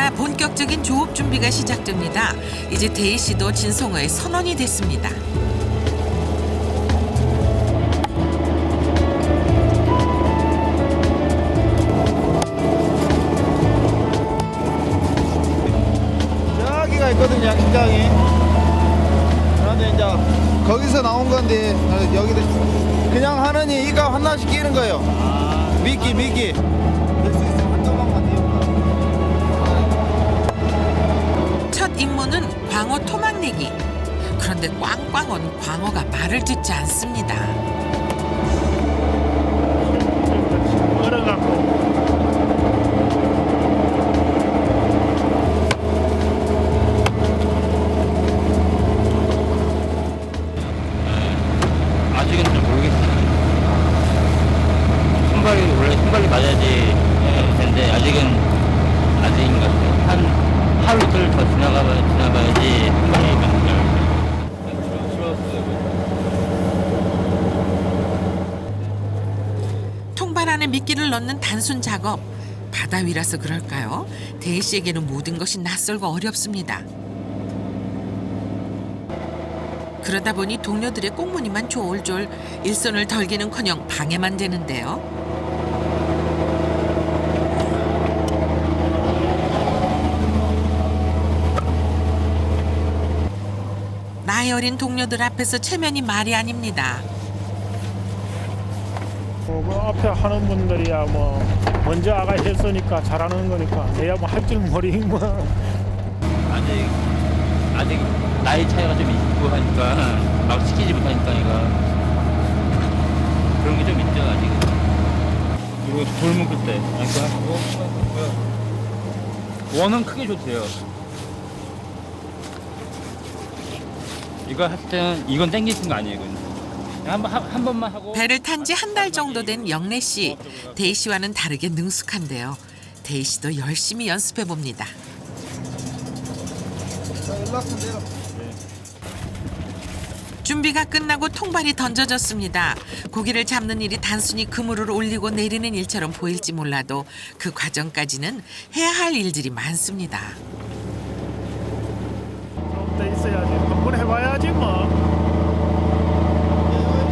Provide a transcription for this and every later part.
그러자 본격적인 조업 준비가 시작됩니다. 이제 대희 씨도 진성어의 선원이 됐습니다. 여기가 있거든요, 양식장이. 그런데 이제 거기서 나온 건데 여기도 그냥 하느니 이가 환난시키는 거예요. 미끼. 될 수 있으면 한 조각만 내볼까. 첫 임무는 광어 토막 내기. 그런데 꽝꽝 온 광어가 말을 듣지 않습니다. 얼어갖고 아직은 좀 모르겠어요. 원래 손발이 맞아야지 텐데 아직인 것 같아요. 한 하루 이틀 더 지나봐야지 손발이 맞아요. 통발 안에 미끼를 넣는 단순 작업. 바다 위라서 그럴까요? 대희 씨에게는 모든 것이 낯설고 어렵습니다. 그러다 보니 동료들의 꽁무니만 졸졸 일손을 덜기는커녕 방해만 되는데요. 나이 어린 동료들 앞에서 체면이 말이 아닙니다. 그 앞에 하는 분들이야 뭐 먼저 아가 했으니까 잘하는 거니까 내야 뭐 할 줄 모르니 뭐. 아직 나이 차이가 좀 있고 하니까 막 시키지 못하니까 그런 게 좀 있죠 아직은. 그리고 돌 묶을 때 원은 크게 줘도 돼요. 이거 할 때는 이건 땡기는 거 아니에요. 이건 한 번만 하고. 배를 탄 지 한 달 정도 된 영래 씨. 대희 씨와는 다르게 능숙한데요. 대희 씨도 열심히 연습해 봅니다. 연락선 내려. 준비가 끝나고 통발이 던져졌습니다. 고기를 잡는 일이 단순히 그물을 올리고 내리는 일처럼 보일지 몰라도 그 과정까지는 해야 할 일들이 많습니다. 좀 더 있어야지. 한번 해봐야지 뭐.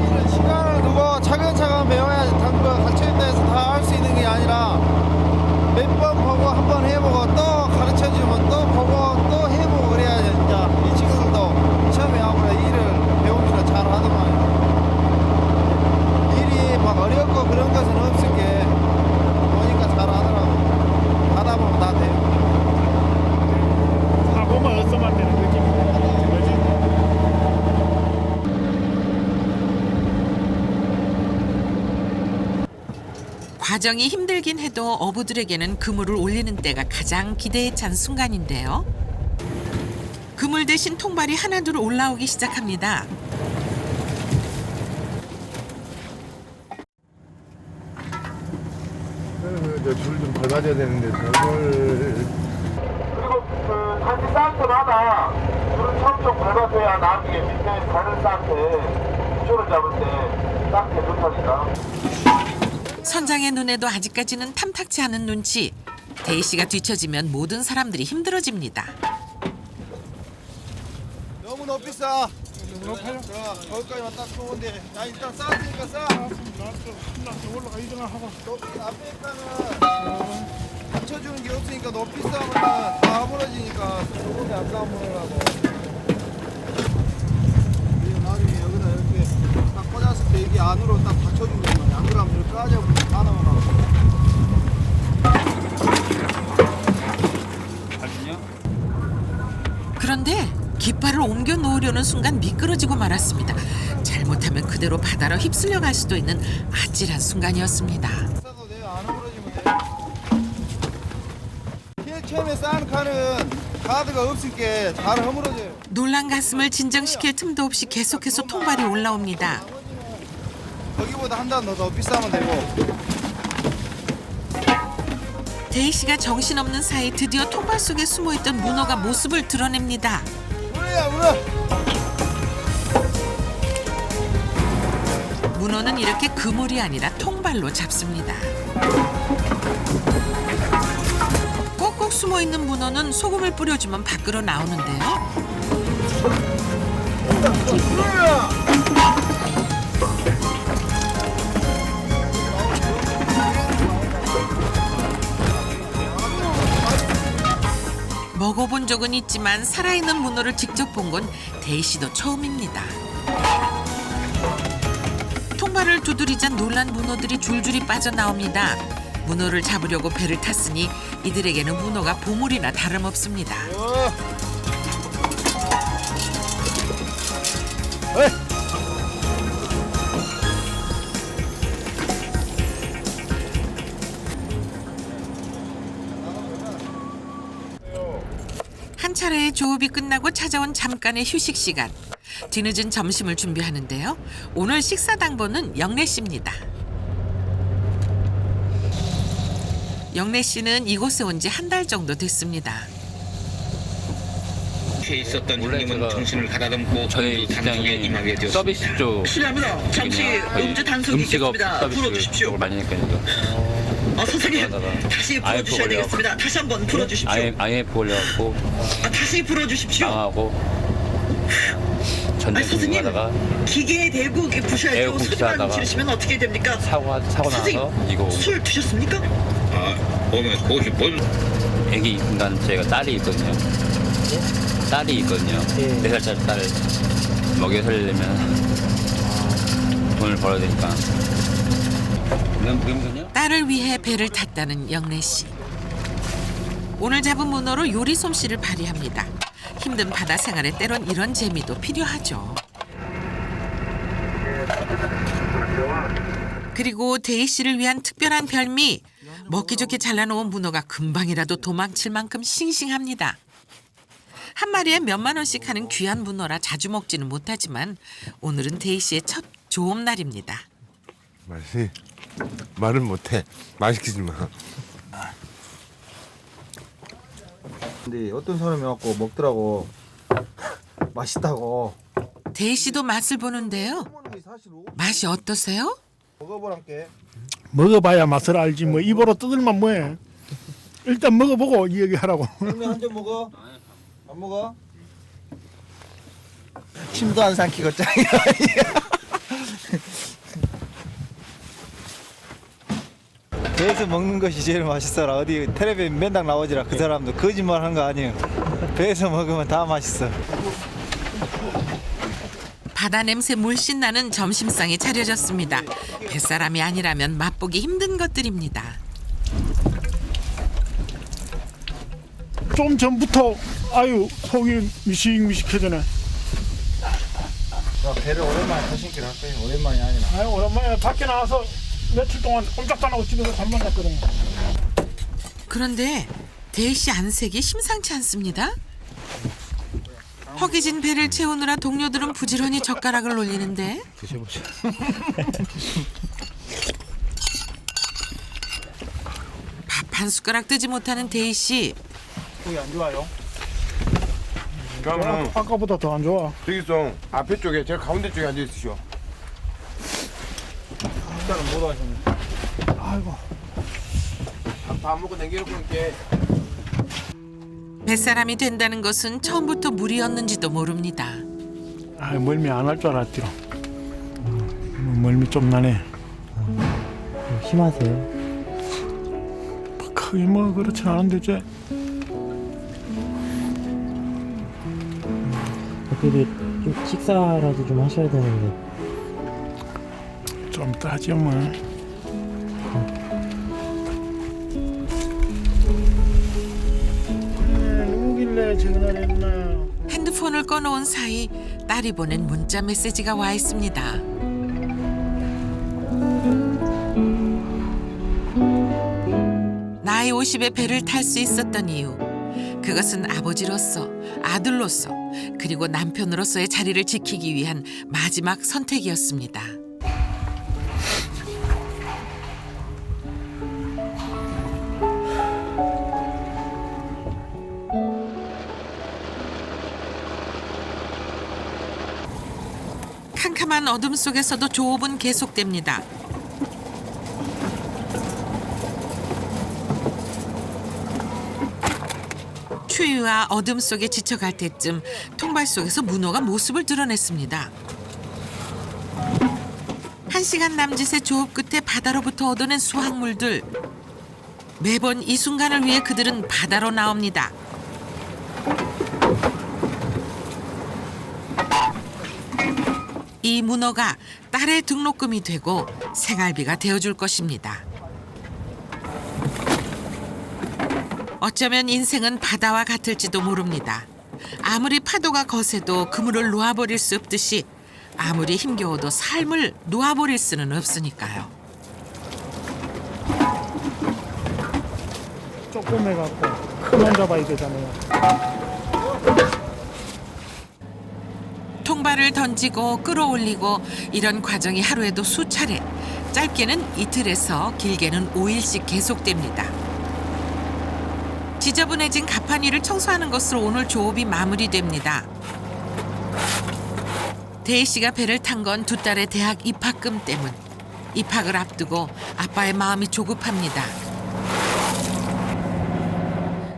이런 시간을 두고 차근차근 배워야지. 당구가 갇혀있다 해서 다 할 수 있는 게 아니라 몇 번 보고 한 번 해보고 또 가르쳐주면 또 보고 또 해보고 그래야지. 진짜 이 친구들도 처음에 아무래도 일을 배우기가 잘 하더만 일이 막 어렵고 그런 것은 없을 게 보니까 잘 하더라고. 하다 보면 다 돼요. 하고만 없으면 되는 거지. 과정이 힘들긴 해도 어부들에게는 그물을 올리는 때가 가장 기대에 찬 순간인데요. 그물 대신 통발이 하나둘 올라오기 시작합니다. 줄좀 밟아줘야 되는데 저걸 그리고 다시 쌓기마다 줄을 처음 밟아줘야 나중에 밑에 다른 쌓게 기초를 잡을 때 쌓게 좋다니까. 선장의 눈에도 아직까지는 탐탁치 않은 눈치. 대희 씨가 뒤처지면 모든 사람들이 힘들어집니다. 너무 높이 쌓아. 너무 높아요? 거기까지만 딱 좋은데 야 일단 쌓았으니까 쌓아. 올라가 이동을 하고. 높이 앞에 있다는 받쳐주는 게 없으니까 높이 쌓으면 다 무너지니까 조금이 안 쌓으라고. 그리고 나중에 여기다 이렇게 딱 꽂았을 때 이게 안으로 딱 받쳐주는 거야. 안 그러면 이렇게 까져버리면 다 나오라고. 그런데 깃발을 옮겨 놓으려는 순간 미끄러지고 말았습니다. 잘못하면 그대로 바다로 휩쓸려 갈 수도 있는 아찔한 순간이었습니다. 쌓아도 돼요. 안 허물어지면 돼요. 제일 처음에 쌓은 칸은 가드가 없으니까 잘 허물어져요. 놀란 가슴을 진정시킬 틈도 없이 계속해서 통발이 올라옵니다. 거기보다 한 단 더 높이 쌓으면 되고. 대희 씨가 정신없는 사이 드디어 통발 속에 숨어있던 문어가 모습을 드러냅니다. 문어야 문어. 문어는 이렇게 그물이 아니라 통발로 잡습니다. 꼭꼭 숨어 있는 문어는 소금을 뿌려주면 밖으로 나오는데요. 먹어본 적은 있지만 살아있는 문어를 직접 본 건 대희 씨도 처음입니다. 통발을 두드리자 놀란 문어들이 줄줄이 빠져나옵니다. 문어를 잡으려고 배를 탔으니 이들에게는 문어가 보물이나 다름없습니다. 한 차례의 조업이 끝나고 찾아온 잠깐의 휴식 시간. 뒤늦은 점심을 준비하는데요. 오늘 식사 당번은 영래 씨입니다. 영래 씨는 이곳에 온 지 한 달 정도 됐습니다. 에 있었던 원래 형님은 제가 정신을 가다듬고 저희 단속에 임하게 직장이 되었습니다. 서비스 쪽 실례합니다. 잠시 거의 음주 단속이 음식업 있겠습니다. 서비스 풀어주십시오. 쪽을 많이 했거든요. 선생님, 그러다가 다시 IF 풀어주셔야 걸려갖고. 되겠습니다. 다시 한번 풀어주십시오. IF 걸려갖고 다시 풀어주십시오. 망하고 전쟁 선생님, 중하다가 기계에 대고 이렇게 부셔야죠. 에어컨 소리만 기사하다가 지르시면 어떻게 됩니까? 사고 나서 선생님, 이거 술 드셨습니까? 보면 그것이 뭘 애기 인간 제가 딸이 있거든요. 딸이 있거든요. 4살짜리 딸을 먹여 살리려면 돈을 벌어야 되니까. 딸을 위해 배를 탔다는 영래 씨. 오늘 잡은 문어로 요리 솜씨를 발휘합니다. 힘든 바다 생활에 때론 이런 재미도 필요하죠. 그리고 대희 씨를 위한 특별한 별미. 먹기 좋게 잘라놓은 문어가 금방이라도 도망칠 만큼 싱싱합니다. 한 마리에 몇만 원씩 하는 귀한 문어라 자주 먹지는 못하지만 오늘은 대희 씨의 첫 조업 날입니다. 맛이 말은 못해. 맛있겠지만. 근데 어떤 사람이 와갖고 먹더라고. 맛있다고. 대희 씨도 맛을 보는데요. 맛이 어떠세요? 먹어보란게. 먹어봐야 맛을 알지 뭐 입으로 뜯을만 뭐해. 일단 먹어보고 얘기하라고. 그러면 한 점 먹어? 안 먹어? 침도 안 삼키고 짱이야. 배에서 먹는 것이 제일 맛있어라. 어디 텔레비에 맨날 나오지라. 그 사람도 거짓말 하는 거 아니에요. 배에서 먹으면 다 맛있어. 바다 냄새 물씬 나는 점심상이 차려졌습니다. 뱃사람이 아니라면 맛보기 힘든 것들입니다. 좀 전부터 아유 속이 미식미식해지네. 배를 오랜만에 타신길 할 거예요. 오랜만이 아니라. 아유 오랜만에 밖에 나와서 며칠 동안 꼼짝도 안 하고 집에서 잠만 잤거든요. 그런데 대희 씨 안색이 심상치 않습니다. 허기진 배를 채우느라 동료들은 부지런히 젓가락을 올리는데 밥 한 숟가락 뜨지 못하는 대희 씨. 속이 안 좋아요. 그러면 아까보다 더 안 좋아. 저기서 앞에 쪽에 제가 가운데 쪽에 앉아 있으시오. 식사는 못 하시네. 아이고. 밥 먹고 남겨놓고 이렇게. 뱃사람이 된다는 것은 처음부터 무리였는지도 모릅니다. 아 멀미 안 할 줄 알았지로. 멀미 좀 나네. 심하세요? 크게 뭐 그렇진 않은데 이제 그래도 좀 식사라도 좀 하셔야 되는데. 좀 이따 하죠 뭐. 누구길래 전화를 했나. 핸드폰을 꺼놓은 사이 딸이 보낸 문자 메시지가 와 있습니다. 나이 50에 배를 탈 수 있었던 이유. 그것은 아버지로서, 아들로서, 그리고 남편으로서의 자리를 지키기 위한 마지막 선택이었습니다. 캄캄한 어둠 속에서도 조업은 계속됩니다. 추위와 어둠 속에 지쳐갈 때쯤 통발 속에서 문어가 모습을 드러냈습니다. 1시간 남짓의 조업 끝에 바다로부터 얻어낸 수확물들. 매번 이 순간을 위해 그들은 바다로 나옵니다. 이 문어가 딸의 등록금이 되고 생활비가 되어줄 것입니다. 어쩌면 인생은 바다와 같을지도 모릅니다. 아무리 파도가 거세도 그물을 놓아버릴 수 없듯이 아무리 힘겨워도 삶을 놓아버릴 수는 없으니까요. 조금 해갖고 큰만 잡아야 되잖아요. 통발을 던지고 끌어올리고 이런 과정이 하루에도 수차례, 짧게는 이틀에서 길게는 5일씩 계속됩니다. 지저분해진 가판 위를 청소하는 것으로 오늘 조업이 마무리됩니다. 대희 씨가 배를 탄 건 두 딸의 대학 입학금 때문. 입학을 앞두고 아빠의 마음이 조급합니다.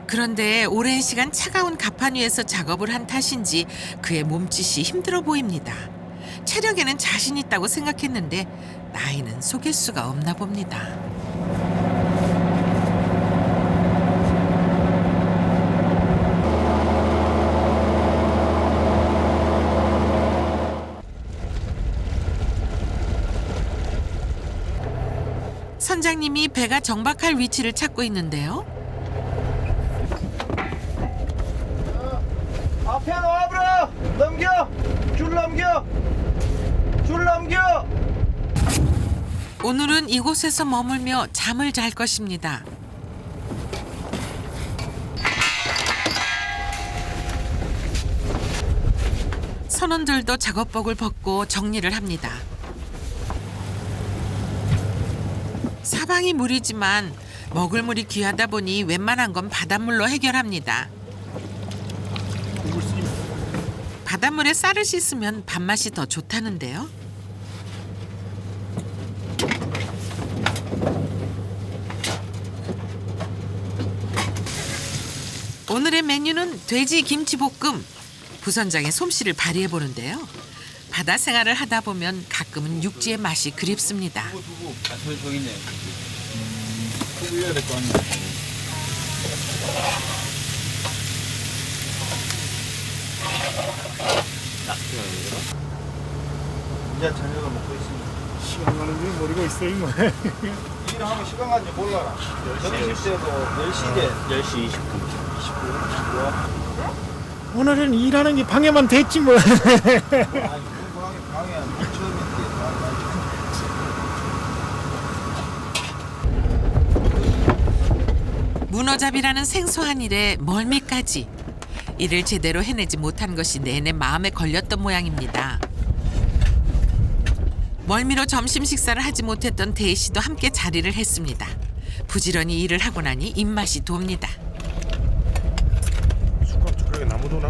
그런데 오랜 시간 차가운 가판 위에서 작업을 한 탓인지 그의 몸짓이 힘들어 보입니다. 체력에는 자신 있다고 생각했는데 나이는 속일 수가 없나 봅니다. 선장님이 배가 정박할 위치를 찾고 있는데요. 앞에 와버려! 넘겨! 줄 넘겨! 줄 넘겨! 오늘은 이곳에서 머물며 잠을 잘 것입니다. 선원들도 작업복을 벗고 정리를 합니다. 사방이 물이지만 먹을 물이 귀하다 보니 웬만한 건 바닷물로 해결합니다. 바닷물에 쌀을 씻으면 밥맛이 더 좋다는데요. 오늘의 메뉴는 돼지 김치볶음. 부선장의 솜씨를 발휘해 보는데요. 바다 생활을 하다 보면 가끔은 육지의 맛이 그립습니다. 저기 있네. 두부 해야 될 거 아니야. 이제 저녁을 먹고 있습니다. 시간 가는 줄 모르고 있어요. 뭐. 일을 하면 시간 간지 몰라라. 점심때도 10시에 10시 20분. 오늘은 일하는 게 방해만 됐지 뭐. 아니 방해야 처음인데 문어잡이라는 생소한 일에 멀미까지. 일을 제대로 해내지 못한 것이 내내 마음에 걸렸던 모양입니다. 멀미로 점심 식사를 하지 못했던 대희 씨도 함께 자리를 했습니다. 부지런히 일을 하고 나니 입맛이 돕니다. 숟가락에 나무도나?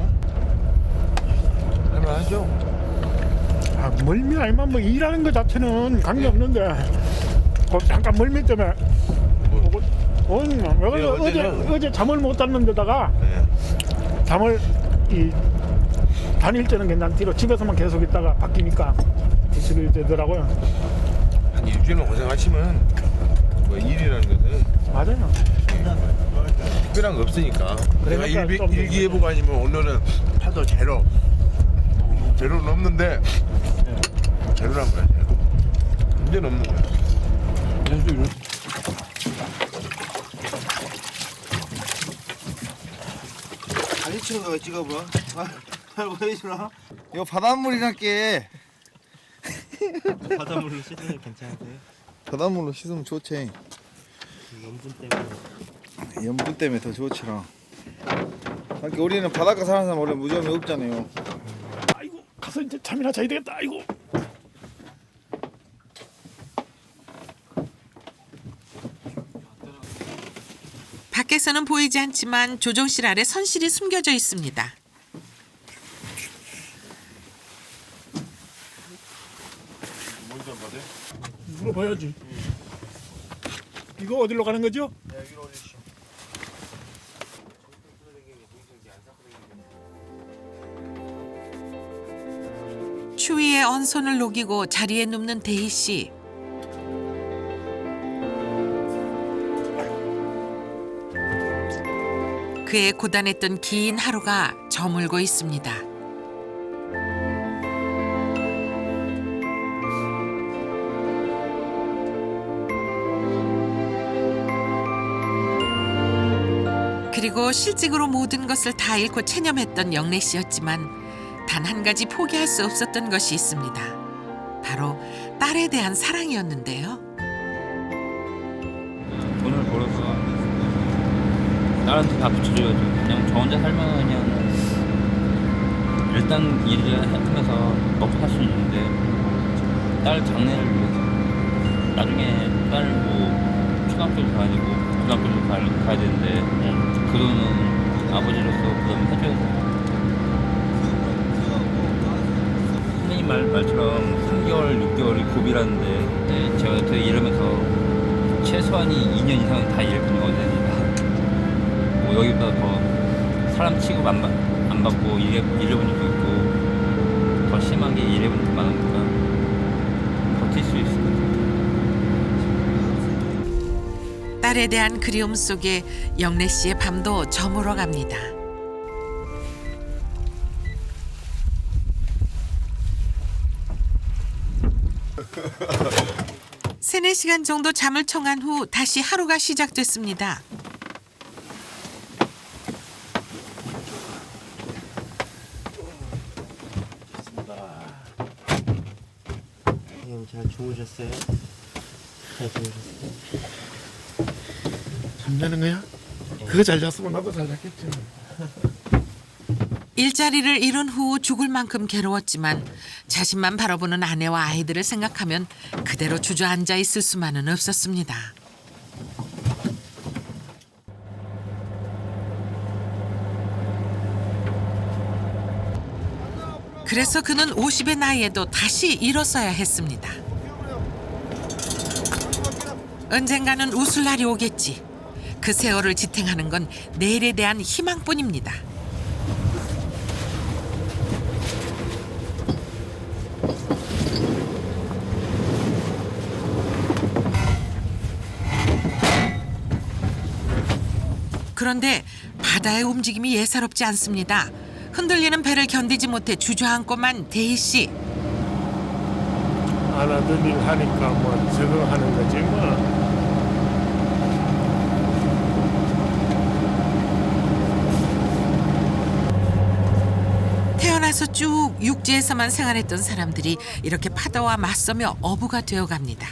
할만하죠? 아, 멀미 알만 뭐 일하는 거 자체는 관계 없는데 그 잠깐 멀미 때문에 어제 잠을 못 잤는데다가 잠을 다닐 때는 괜찮지로 집에서만 계속 있다가 바뀌니까 뒤집이 되더라고요. 한 일주일만 고생하시면 뭐 일이라는 것은 맞아요. 특별한 거 없으니까. 내가 그러니까 일기예보가 아니면 오늘은 파도 제로는 없는데 제로란 거야. 제로. 문제는 없는 거야. 다리 치는 거 찍어봐. 잘 보여주나? 이거 바닷물이랄게. 바닷물로 씻으면 괜찮으세요? 바닷물로 씻으면 좋지. 염분 때문에. 염분 때문에 더 좋지라. 그러니까 우리는 바닷가 사는 사람 원래 무좀이 없잖아요. 아이고 가서 이제 잠이나 자야 되겠다. 아이고. 밖에서는 보이지 않지만 조종실 아래 선실이 숨겨져 있습니다. 물어봐야지. 이거 어디로 가는 거죠? 네, 여기로 오십시오. 추위에 언손을 녹이고 자리에 눕는 대희 씨. 그의 고단했던 긴 하루가 저물고 있습니다. 그리고 실직으로 모든 것을 다 잃고 체념했던 영래 씨였지만 단 한 가지 포기할 수 없었던 것이 있습니다. 바로 딸에 대한 사랑이었는데요. 돈을 벌어서 딸한테 다 붙여줘야죠. 그냥 저 혼자 살면 그냥 일단 일을 하면서 먹고 살 수 있는데 딸 장래를 위해서 나중에 딸 뭐 초등학교도 가야 되고 고등학교도 가야 되는데 그 돈은 아버지로서 부담을 해줘야죠. 선생님 말처럼 3개월, 6개월이 고비라는데 네, 제가 되게 이러면서 최소한이 2년 이상은 다 일해보거든요. 뭐 여기보다 더 사람 취급 안 받고 일해본 적도 있고 더 심하게 일해본 적도 많으니까 버틸 수 있을 것 같아요. 딸에 대한 그리움 속에 영래 씨의 밤도 저물어 갑니다. 세네 시간 정도 잠을 청한 후 다시 하루가 시작됐습니다. 선생님 잘 주무셨어요? 잘 주무셨어요? 잠자는 거야? 그거 잘 잤으면 나도 잘 잤겠지. 일자리를 잃은 후 죽을 만큼 괴로웠지만 자신만 바라보는 아내와 아이들을 생각하면 그대로 주저앉아 있을 수만은 없었습니다. 그래서 그는 50의 나이에도 다시 일어서야 했습니다. 언젠가는 웃을 날이 오겠지. 그 세월을 지탱하는 건 내일에 대한 희망뿐입니다. 그런데 바다의 움직임이 예사롭지 않습니다. 흔들리는 배를 견디지 못해 주저앉고만 대희 씨. 안 하던 일 하니까 뭐 저거 하는 거지 뭐. 태어나서 쭉 육지에서만 생활했던 사람들이 이렇게 파도와 맞서며 어부가 되어갑니다.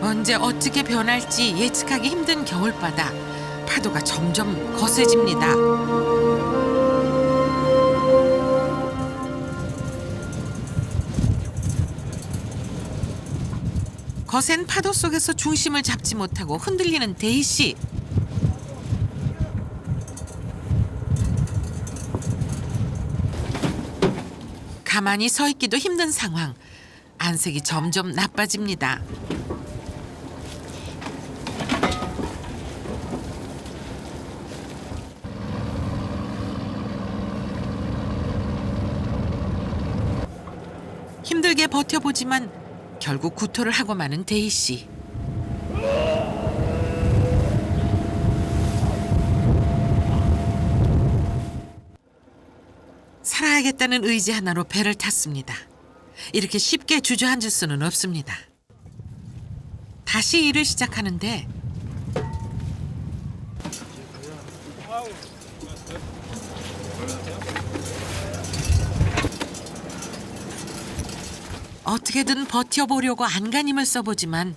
언제 어떻게 변할지 예측하기 힘든 겨울바다. 파도가 점점 거세집니다. 거센 파도 속에서 중심을 잡지 못하고 흔들리는 대희 씨. 가만히 서 있기도 힘든 상황. 안색이 점점 나빠집니다. 힘들게 버텨보지만 결국 구토를 하고 마는 대희 씨. 살아야겠다는 의지 하나로 배를 탔습니다. 이렇게 쉽게 주저앉을 수는 없습니다. 다시 일을 시작하는데 어떻게든 버텨보려고 안간힘을 써보지만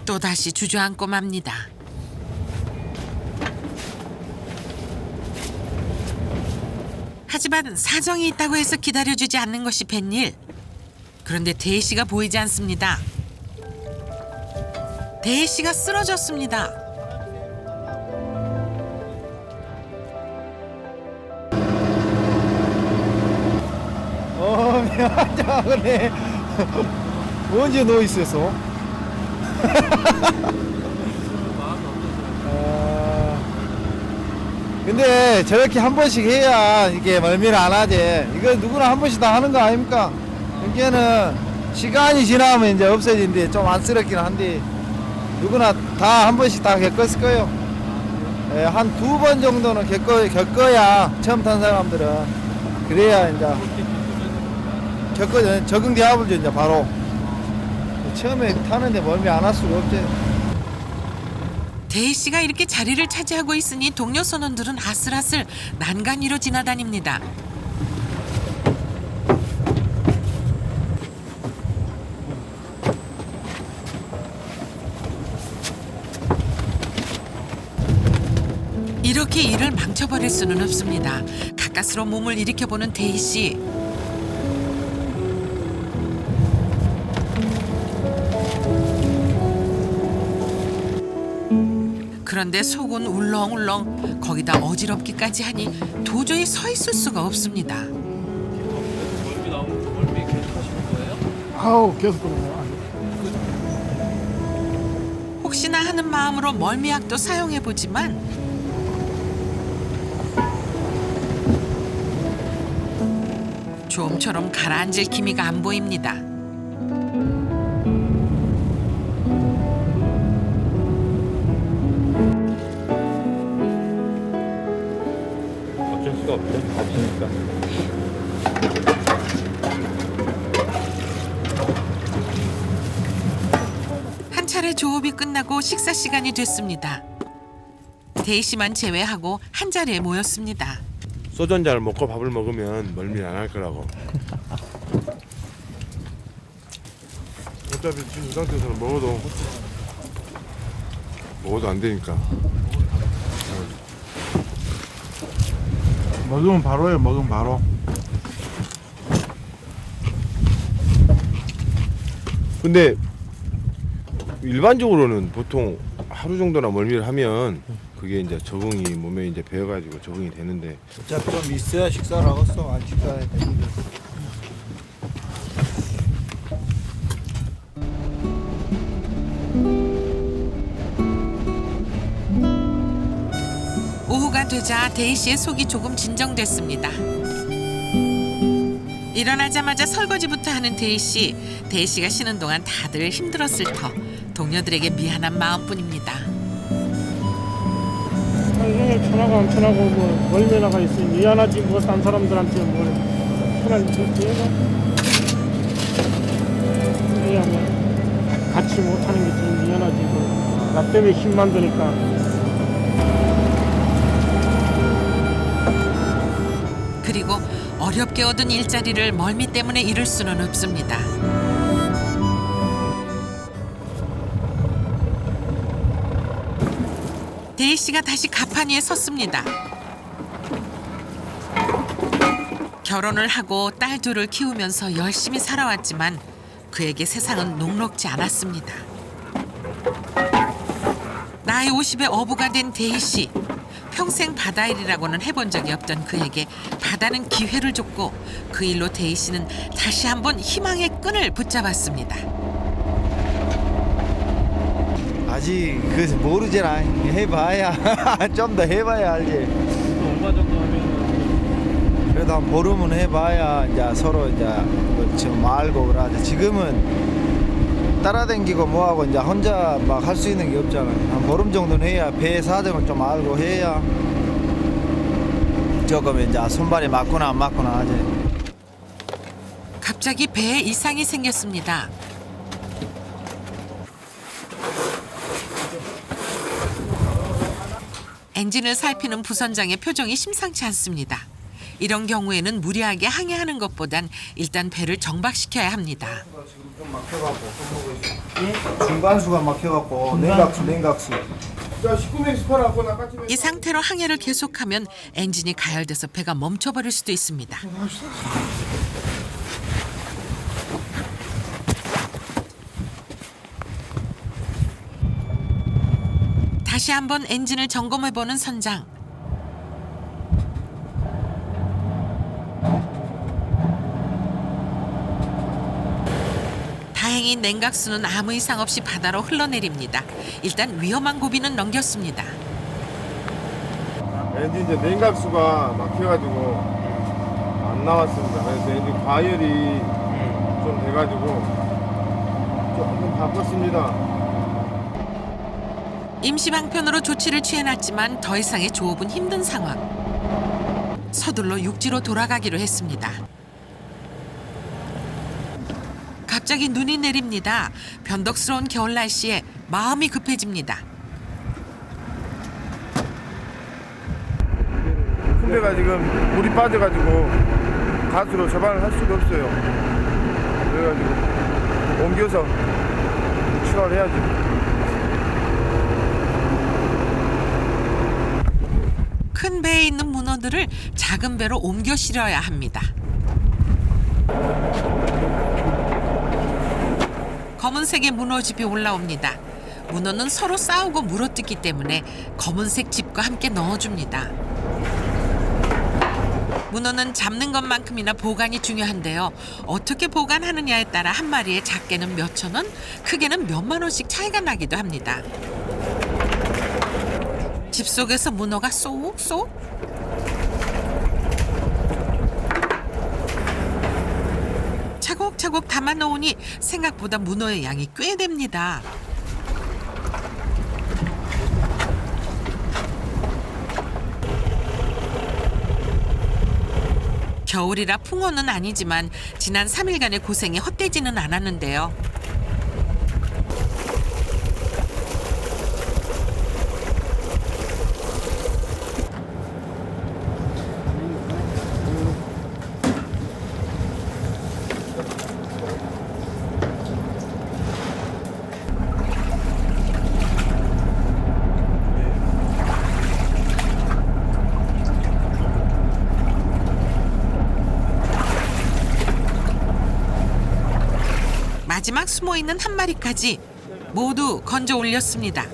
또다시 주저앉고 맙니다. 하지만 사정이 있다고 해서 기다려주지 않는 것이 뱃일. 그런데 대희 씨가 보이지 않습니다. 대희 씨가 쓰러졌습니다. 자, 그래. 언제 누워 있었어? 근데 저렇게 한 번씩 해야 이게 멀미를 안 하지. 이거 누구나 한 번씩 다 하는 거 아닙니까? 이게는 시간이 지나면 이제 없어지는데 좀 안쓰럽긴 한데 누구나 다 한 번씩 다 겪었을 거예요. 예, 한 2번 정도는 겪어야 처음 탄 사람들은 그래야 이제 적응되어버리죠. 이제 바로 처음에 타는데 멀미 안 할 수가 없지. 대희 씨가 이렇게 자리를 차지하고 있으니 동료 선원들은 아슬아슬 난간 위로 지나다닙니다. 이렇게 일을 망쳐버릴 수는 없습니다. 가까스로 몸을 일으켜보는 대희 씨. 그런데 속은 울렁울렁, 거기다 어지럽기까지 하니 도저히 서 있을 수가 없습니다. 아우 계속 그러네요. 혹시나 하는 마음으로 멀미약도 사용해보지만 좀처럼 가라앉을 기미가 안 보입니다. 어쩔 수가 없죠. 다치니까. 한 차례 조업이 끝나고 식사 시간이 됐습니다. 대희 씨만 제외하고 한 자리에 모였습니다. 소주 한 잔을 먹고 밥을 먹으면 멀미 안 할 거라고. 어차피 지금 이 상태에서는 먹어도 안 되니까. 먹으면 바로예요. 먹으면 바로. 근데 일반적으로는 보통 하루 정도나 멀미를 하면 그게 이제 적응이 몸에 이제 배어가지고 적응이 되는데 어차피 좀 있어야 식사를 하겠어. 안 식사해야 되는데. 오후가 되자 대희 씨의 속이 조금 진정됐습니다. 일어나자마자 설거지부터 하는 대희 씨. 대희 씨가 쉬는 동안 다들 힘들었을 터 동료들에게 미안한 마음뿐입니다. 이게 천하고 안 천하고 뭐 멀미 나가 있으니 미안하지 뭐 딴 사람들한테 뭘 편할 줄지가 그래야 뭐 같이 못하는 게 제일 미안하지 뭐. 나 때문에 힘만 드니까. 그리고 어렵게 얻은 일자리를 멀미 때문에 잃을 수는 없습니다. 대희 씨가 다시 가판 위에 섰습니다. 결혼을 하고 딸 둘을 키우면서 열심히 살아왔지만 그에게 세상은 녹록지 않았습니다. 나이 50에 어부가 된 대희 씨. 평생 바다일이라고는 해본 적이 없던 그에게 바다는 기회를 줬고 그 일로 대희 씨는 다시 한번 희망의 끈을 붙잡았습니다. 아직 그 모르잖아. 해봐야 좀 더 해봐야 알지. 얼마 정도 하면 그래도 한 보름은 해봐야 이제 서로 이제 좀 알고 그러지. 지금은 따라다니고 뭐하고 이제 혼자 막 할 수 있는 게 없잖아. 한 보름 정도는 해야 배 사정을 좀 알고 해야 조금 이제 손발이 맞구나 안 맞구나 하지. 갑자기 배에 이상이 생겼습니다. 엔진을 살피는 부선장의 표정이 심상치 않습니다. 이런 경우에는 무리하게 항해하는 것보단 일단 배를 정박시켜야 합니다. 지금 좀 막혀갖고 중간수가 막혀갖고 냉각수. 자, 19mm 스파라고 나까지. 이 상태로 항해를 계속하면 엔진이 가열돼서 배가 멈춰버릴 수도 있습니다. 다시 한번 엔진을 점검해보는 선장. 다행히 냉각수는 아무 이상 없이 바다로 흘러내립니다. 일단 위험한 고비는 넘겼습니다. 엔진 이제 냉각수가 막혀가지고 안 나왔습니다. 그래서 엔진 과열이 좀 돼가지고 조금 바빴습니다. 임시 방편으로 조치를 취해놨지만 더 이상의 조업은 힘든 상황. 서둘러 육지로 돌아가기로 했습니다. 갑자기 눈이 내립니다. 변덕스러운 겨울 날씨에 마음이 급해집니다. 근데가 지금 물이 빠져가지고 가스로 접안을 할 수가 없어요. 그래가지고 옮겨서 출하해야지. 큰 배에 있는 문어들을 작은 배로 옮겨 실어야 합니다. 검은색의 문어집이 올라옵니다. 문어는 서로 싸우고 물어뜯기 때문에 검은색 집과 함께 넣어줍니다. 문어는 잡는 것만큼이나 보관이 중요한데요. 어떻게 보관하느냐에 따라 한 마리에 작게는 몇천 원, 크게는 몇만 원씩 차이가 나기도 합니다. 집 속에서 문어가 쏙쏙. 차곡차곡 담아 놓으니 생각보다 문어의 양이 꽤 됩니다. 겨울이라 풍어는 아니지만 지난 3일간의 고생이 헛되지는 않았는데요. 마지막 숨어있는 한 마리까지 모두 건져 올렸습니다.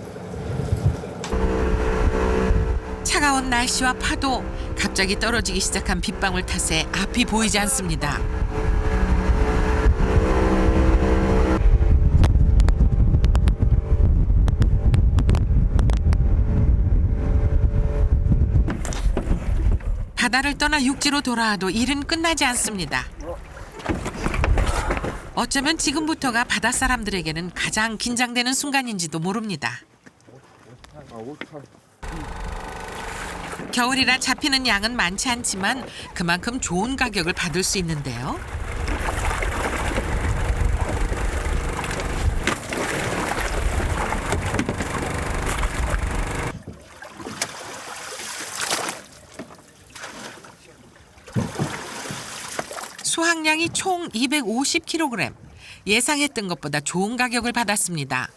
차가운 날씨와 파도, 갑자기 떨어지기 시작한 빗방울 탓에 앞이 보이지 않습니다. 바다를 떠나 육지로 돌아와도 일은 끝나지 않습니다. 어쩌면 지금부터가 바다 사람들에게는 가장 긴장되는 순간인지도 모릅니다. 겨울이라 잡히는 양은 많지 않지만 그만큼 좋은 가격을 받을 수 있는데요. 수확량이 총 250kg. 예상했던 것보다 좋은 가격을 받았습니다.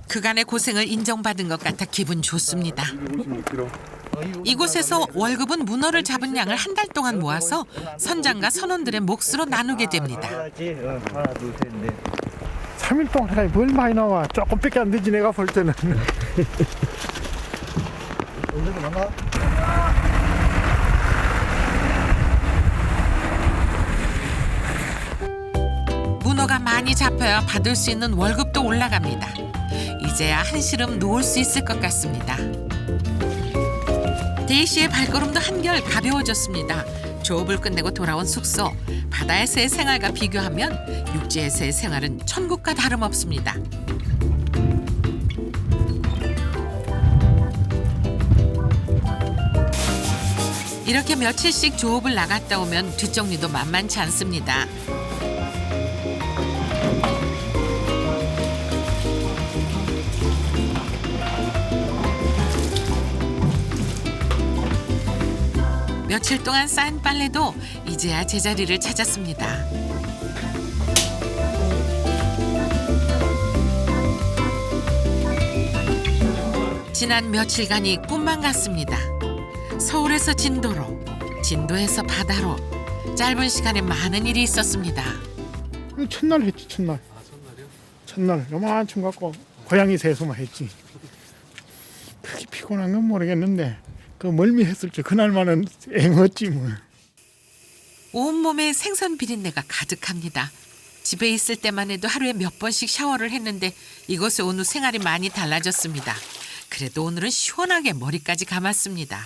그간의 고생을 인정받은 것 같아 기분 좋습니다. 이곳에서 월급은 문어를 잡은 양을 한 달 동안 모아서 선장과 선원들의 몫으로 나누게 됩니다. 3일 동안 하니 뭘 많이 나와. 조금밖에 안 되지 내가 볼 때는. 문어가 많이 잡혀야 받을 수 있는 월급도 올라갑니다. 이제야 한시름 놓을 수 있을 것 같습니다. 대희 씨의 발걸음도 한결 가벼워졌습니다. 조업을 끝내고 돌아온 숙소. 바다에서의 생활과 비교하면 육지에서의 생활은 천국과 다름없습니다. 이렇게 며칠씩 조업을 나갔다 오면 뒷정리도 만만치 않습니다. 며칠 동안 쌓인 빨래도 이제야 제자리를 찾았습니다. 지난 며칠간이 꿈만 같습니다. 서울에서 진도로, 진도에서 바다로 짧은 시간에 많은 일이 있었습니다. 첫날 했지 첫날. 첫날 요만큼 갖고 고양이 세수만 했지. 그렇게 피곤한 건 모르겠는데 그 멀미 했을 때 그날만은 앵었지 뭐. 온몸에 생선 비린내가 가득합니다. 집에 있을 때만 해도 하루에 몇 번씩 샤워를 했는데 이곳에 온 후 생활이 많이 달라졌습니다. 그래도 오늘은 시원하게 머리까지 감았습니다.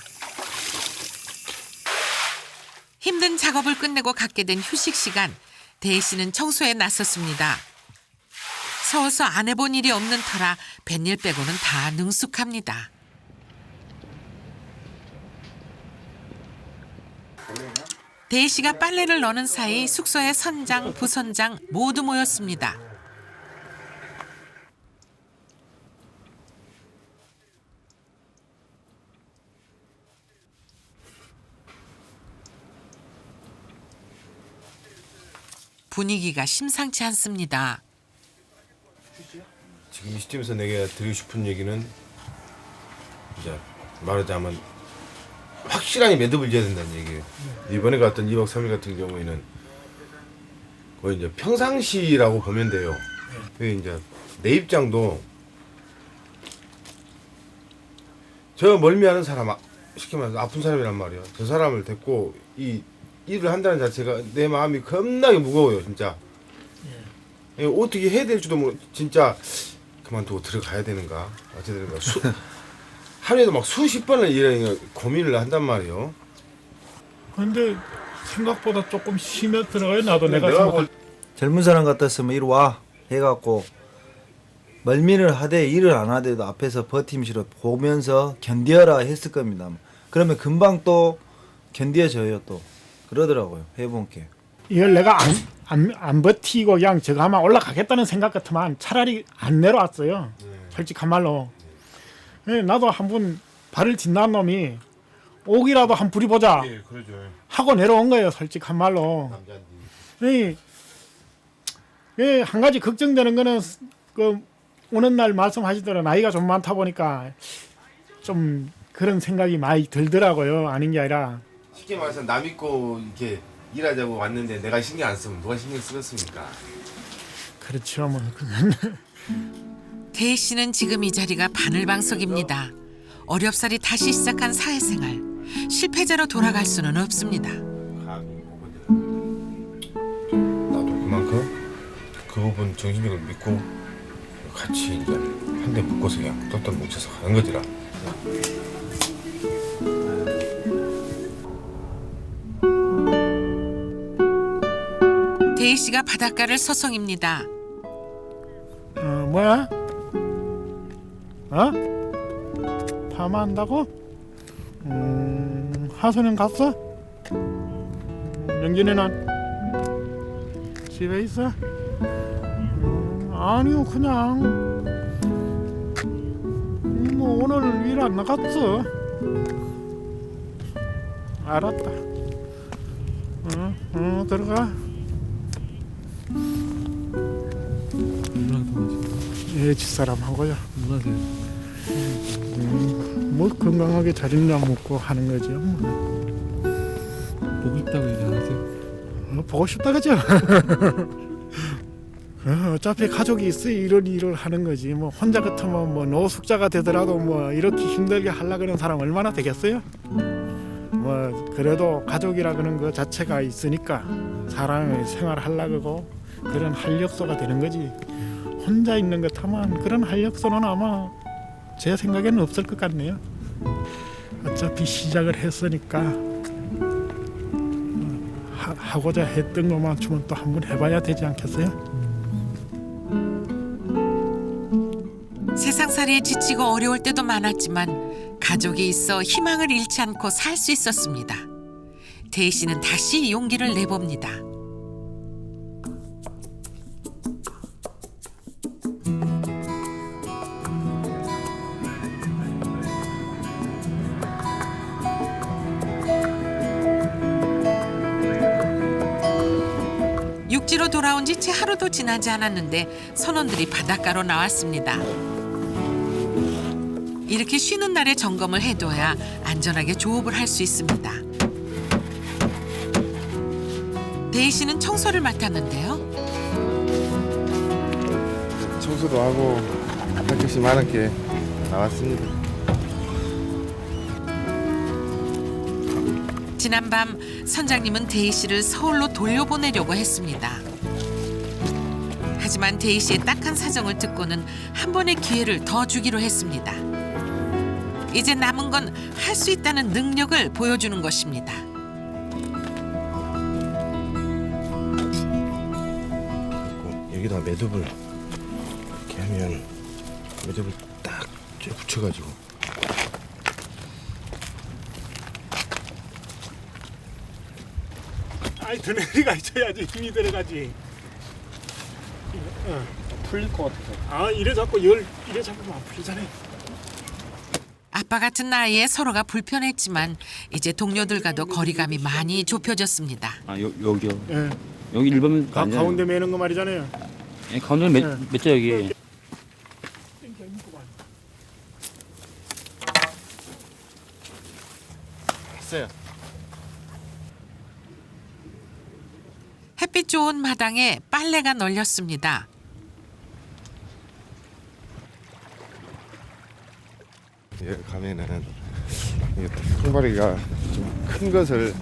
힘든 작업을 끝내고 갖게 된 휴식 시간, 대희 씨는 청소에 나섰습니다. 서워서 안 해본 일이 없는 터라 뱃일 빼고는 다 능숙합니다. 대희 씨가 빨래를 넣는 사이 숙소에 선장, 부선장 모두 모였습니다. 분위기가 심상치 않습니다. 지금 이 시점에서 내가 드리고 싶은 얘기는 이제 말하자면 확실하게 매듭을 지어야 된다는 얘기예요. 이번에 갔던 2박 3일 같은 경우에는 거의 이제 평상시라고 보면 돼요. 그게 이제 내 입장도 저 멀미하는 사람, 쉽게 말해서 아픈 사람이란 말이에요. 저 사람을 데리고 이 일을 한다는 자체가 내 마음이 겁나게 무거워요, 진짜. 어떻게 해야 될지도 모르. 진짜 그만두고 들어가야 되는가, 어떻게 되는가. 하루에도 막 수십 번을 이런 고민을 한단 말이에요. 근데 생각보다 조금 심해 들어가요. 나도 내가 젊은 사람 같았으면 이리 와 해갖고 멀미를 하되 일을 안 하더라도 앞에서 버팀시로 보면서 견뎌라 했을 겁니다. 그러면 금방 또 견뎌져요. 또 그러더라고요. 해본 게. 이걸 내가 안 버티고 그냥 저거 하면 올라가겠다는 생각 같으면 차라리 안 내려왔어요. 솔직한 말로. 나도 한번 발을 딛는 놈이 옥이라도 한 부려보자 그러죠. 하고 내려온 거예요. 솔직한 말로. 한 가지 걱정되는 거는 그 오는 날 말씀하시더라 나이가 좀 많다 보니까 좀 그런 생각이 많이 들더라고요. 아닌 게 아니라 쉽게 말해서 남 믿고 이렇게 일하자고 왔는데 내가 신경 안 쓰면 누가 신경 쓰겠습니까? 그렇죠. 뭐 대희 씨는 지금 이 자리가 바늘방석입니다. 어렵사리 다시 시작한 사회생활. 실패자로 돌아갈 수는 없습니다. 나도 그만큼 그 부분 정신력을 믿고 같이 이제 한 대 묶어서 그냥 똘똘 뭉쳐서 가는 거지라. 대희 씨가 바닷가를 서성입니다. 뭐야? 파마한다고? 하수는 갔어? 영진이는 집에 있어? 아니요, 그냥 뭐 오늘 일 안 나갔어. 알았다. 들어가. 예, 집사람하고요. 뭐 건강하게 잘 있냐 묻고 하는 거죠. 보고 싶다고 얘기 안 하세요? 보고 싶다 그죠? 어차피 가족이 있어야 이런 일을 하는 거지. 뭐 혼자 같으면 뭐 노숙자가 되더라도 뭐 이렇게 힘들게 하려 그러는 사람 얼마나 되겠어요? 뭐 그래도 가족이라 그런 거 자체가 있으니까 사람이 생활하려고 그런 활력소가 되는 거지. 혼자 있는 것 하면 그런 활력소는 아마 제 생각에는 없을 것 같네요. 어차피 시작을 했으니까 하고자 했던 것만큼은 또 한번 해봐야 되지 않겠어요? 세상살이에 지치고 어려울 때도 많았지만 가족이 있어 희망을 잃지 않고 살 수 있었습니다. 대희 씨는 다시 용기를 내봅니다. 육지로 돌아온 지 채 하루도 지나지 않았는데 선원들이 바닷가로 나왔습니다. 이렇게 쉬는 날에 점검을 해둬야 안전하게 조업을 할 수 있습니다. 대희 씨는 청소를 맡았는데요. 청소도 하고 할 것이 많았게 나왔습니다. 지난밤 선장님은 대희 씨를 서울로 돌려보내려고 했습니다. 하지만 대희 씨의 딱한 사정을 듣고는 한 번의 기회를 더 주기로 했습니다. 이제 남은 건 할 수 있다는 능력을 보여주는 것입니다. 여기다 매듭을 이렇게 하면 매듭을 딱 붙여가지고 아이 드네리가 있어야지 힘이 들어가지. 풀릴 것 같아서. 아 이래 잡고 이래 잡으면 안 풀리잖아요. 아빠 같은 나이에 서로가 불편했지만 이제 동료들과도 거리감이 많이 좁혀졌습니다. 아 여기요. 예. 여기 1번은 가운데 매는 거 말이잖아요. 가운데 몇 자 여기. 했어요. 햇빛 좋은 마당에 빨래가 널렸습니다. 여기 가면은 통발이가 좀 큰 것을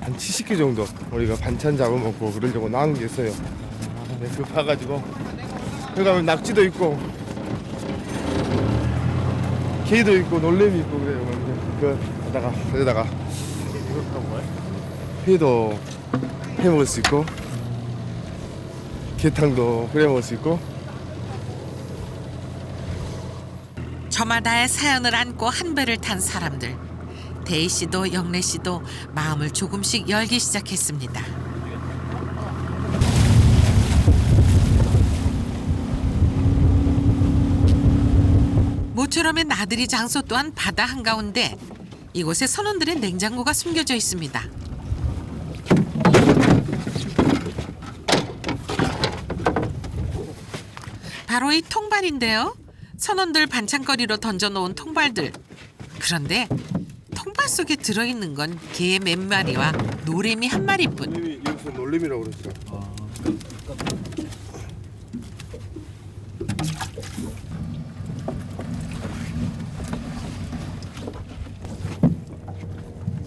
한 70개 정도 우리가 반찬 잡아먹고 그러려고 나온 게 있어요. 네, 그거 봐가지고 여기 가면 낙지도 있고 게도 있고 놀래미 있고 그래요. 그거다가 회도 해 먹을 수 있고 게탕도 끓여 먹을 수 있고. 저마다의 사연을 안고 한 배를 탄 사람들. 대희 씨도 영래 씨도 마음을 조금씩 열기 시작했습니다. 모처럼의 나들이 장소 또한 바다 한가운데 이곳에 선원들의 냉장고가 숨겨져 있습니다. 바로 이 통발인데요. 선원들 반찬거리로 던져놓은 통발들. 그런데 통발 속에 들어있는 건 개 몇 마리와 노래미 한 마리뿐. 여기서 놀래미라고 그러죠.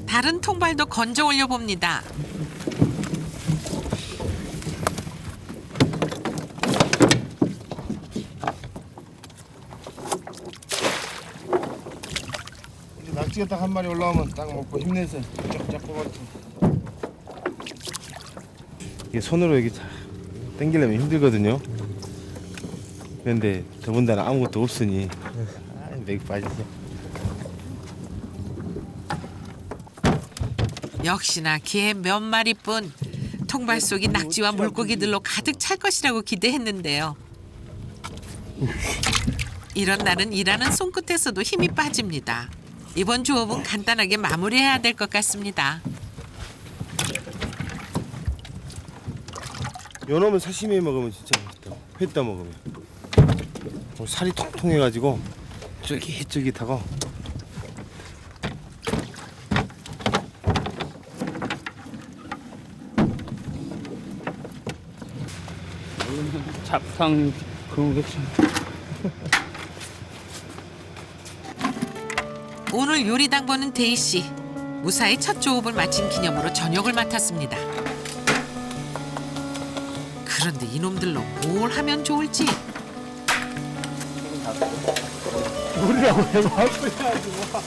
다른 통발도 건져 올려봅니다. 낙지가 딱 한 마리 올라오면 딱 먹고 힘내서 쫙쫙 뽑아서 이게 손으로 이게 당기려면 힘들거든요. 그런데 더군다나 아무것도 없으니 맥 빠졌어. 역시나 개 몇 마리뿐. 통발 속이 낙지와 물고기들로 가득 찰 것이라고 기대했는데요. 이런 날은 일하는 손끝에서도 힘이 빠집니다. 이번 조업은 간단하게 마무리해야 될 것 같습니다. 요놈은 사시미에 먹으면 진짜 맛있다. 회 떠 먹으면 살이 통통해가지고 쫄깃쫄깃하고. 잡탕 그거겠지. 오늘 요리 당번은 대희 씨. 무사히 첫 조업을 마친 기념으로 저녁을 맡았습니다. 그런데 이놈들로 뭘 하면 좋을지. 요리라고 해봐야지 뭐.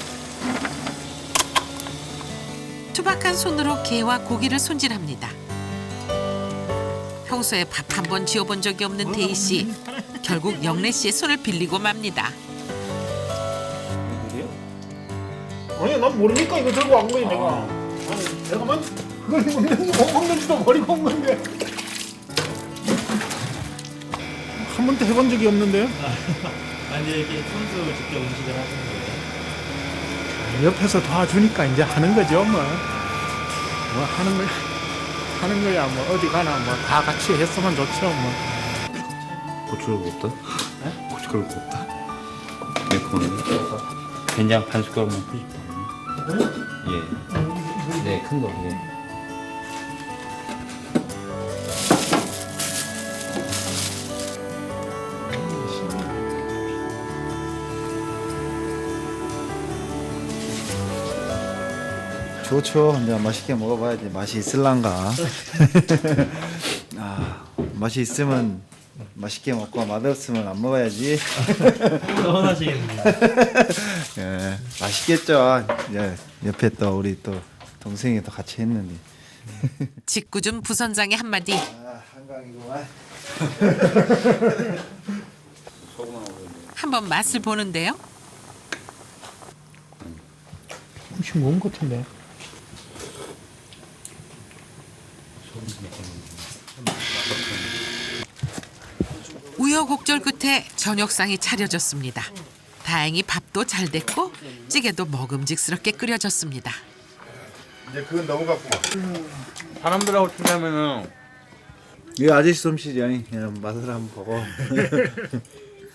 투박한 손으로 게와 고기를 손질합니다. 평소에 밥 한 번 지어본 적이 없는 대희 씨. 결국 영래 씨의 손을 빌리고 맙니다. 아니 난 모르니까 이거 들고 온 거야 내가. 아니 내가만 그걸 먹는지 못 먹는지도 모르고 온 건데. 한 번도 해본 적이 없는데요. 아니 이렇게 손수 직접 음식을 하시는 거예요? 옆에서 도와주니까 이제 하는 거죠 뭐. 뭐 하는 거야 뭐 어디 가나 뭐 다 같이 했으면 좋죠 뭐. 고추를 굽다? 네? 고춧가루 굽다? 매콤하네. 된장 반 숟가락만 푸십시오. 예. 네, 큰 거. 네. 좋죠. 이제 맛있게 먹어봐야지. 맛이 있을란가. 맛이 있으면 맛있게 먹고 맛없으면 안 먹어야지. 서운하시겠네요. 예, 맛있겠죠. 이제 옆에 또 우리 또 동생이 또 같이 했는데. 짓궂은 부선장의 한마디. 한강이구만. 한번 맛을 보는데요. 혹시 뭔 것 같은데? 우여곡절 끝에 저녁상이 차려졌습니다. 다행히 밥도 잘 됐고 찌개도 먹음직스럽게 끓여졌습니다. 이제 그건 넘어갔구만. 사람들하고 친하면은 이 아저씨 솜씨지. 그냥 맛을 한번 보고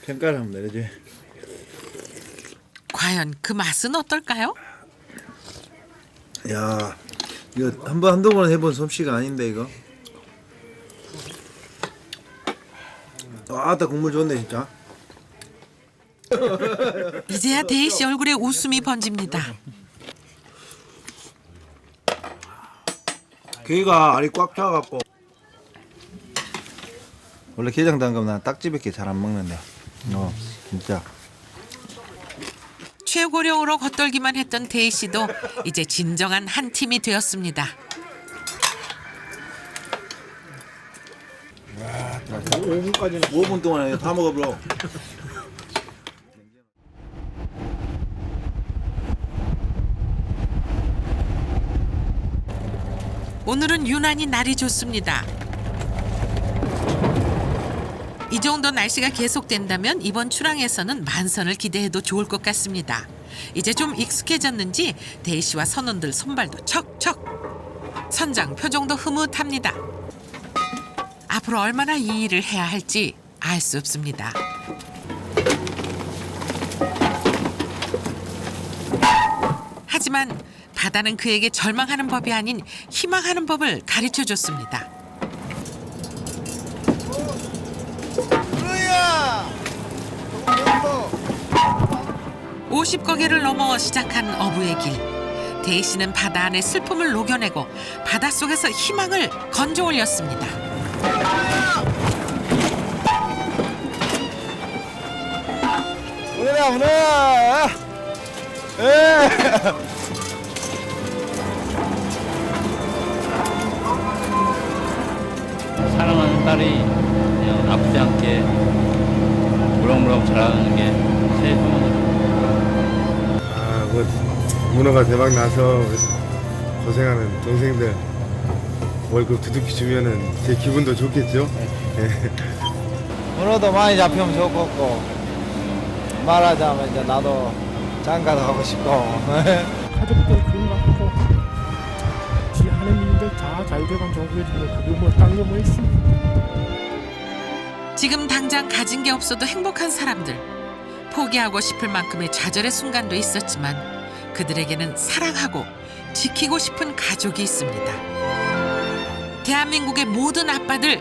평가를 한번 내려줘. 과연 그 맛은 어떨까요? 야, 이거 한두 번 해본 솜씨가 아닌데 이거. 아따 국물 좋네 진짜. 이제야 대희 씨 얼굴에 웃음이 번집니다. 게가 알이 꽉 차갖고. 원래 게장 담그면 난 딱지밖에 잘 안 먹는데. 진짜. 최고령으로 겉돌기만 했던 대희 씨도 이제 진정한 한 팀이 되었습니다. 5분 동안 다 먹어버려. 오늘은 유난히 날이 좋습니다. 이 정도 날씨가 계속된다면 이번 출항에서는 만선을 기대해도 좋을 것 같습니다. 이제 좀 익숙해졌는지 대희 씨와 선원들 손발도 척척. 선장 표정도 흐뭇합니다. 앞으로 얼마나 이 일을 해야 할지 알 수 없습니다. 하지만 바다는 그에게 절망하는 법이 아닌 희망하는 법을 가르쳐줬습니다. 50거개를 넘어 시작한 어부의 길. 대희 씨는 바다 안의 슬픔을 녹여내고 바닷속에서 희망을 건져 올렸습니다. 문어야. 사랑하는 딸이 그냥 아프지 않게 무럭무럭 자라는 게 제 소원입니다. 문어가 대박 나서 고생하는 동생들 월급 두둑히 주면은 제 기분도 좋겠죠. 문어도 많이 잡히면 좋겠고, 말하자면 이제 나도 장가도 가고 싶고. 가족들 그런 거 같고 지 하는 일들 다 잘 되면 좋겠지. 그게 뭐 딴 거 뭐 있어? 지금 당장 가진 게 없어도 행복한 사람들. 포기하고 싶을 만큼의 좌절의 순간도 있었지만 그들에게는 사랑하고 지키고 싶은 가족이 있습니다. 대한민국의 모든 아빠들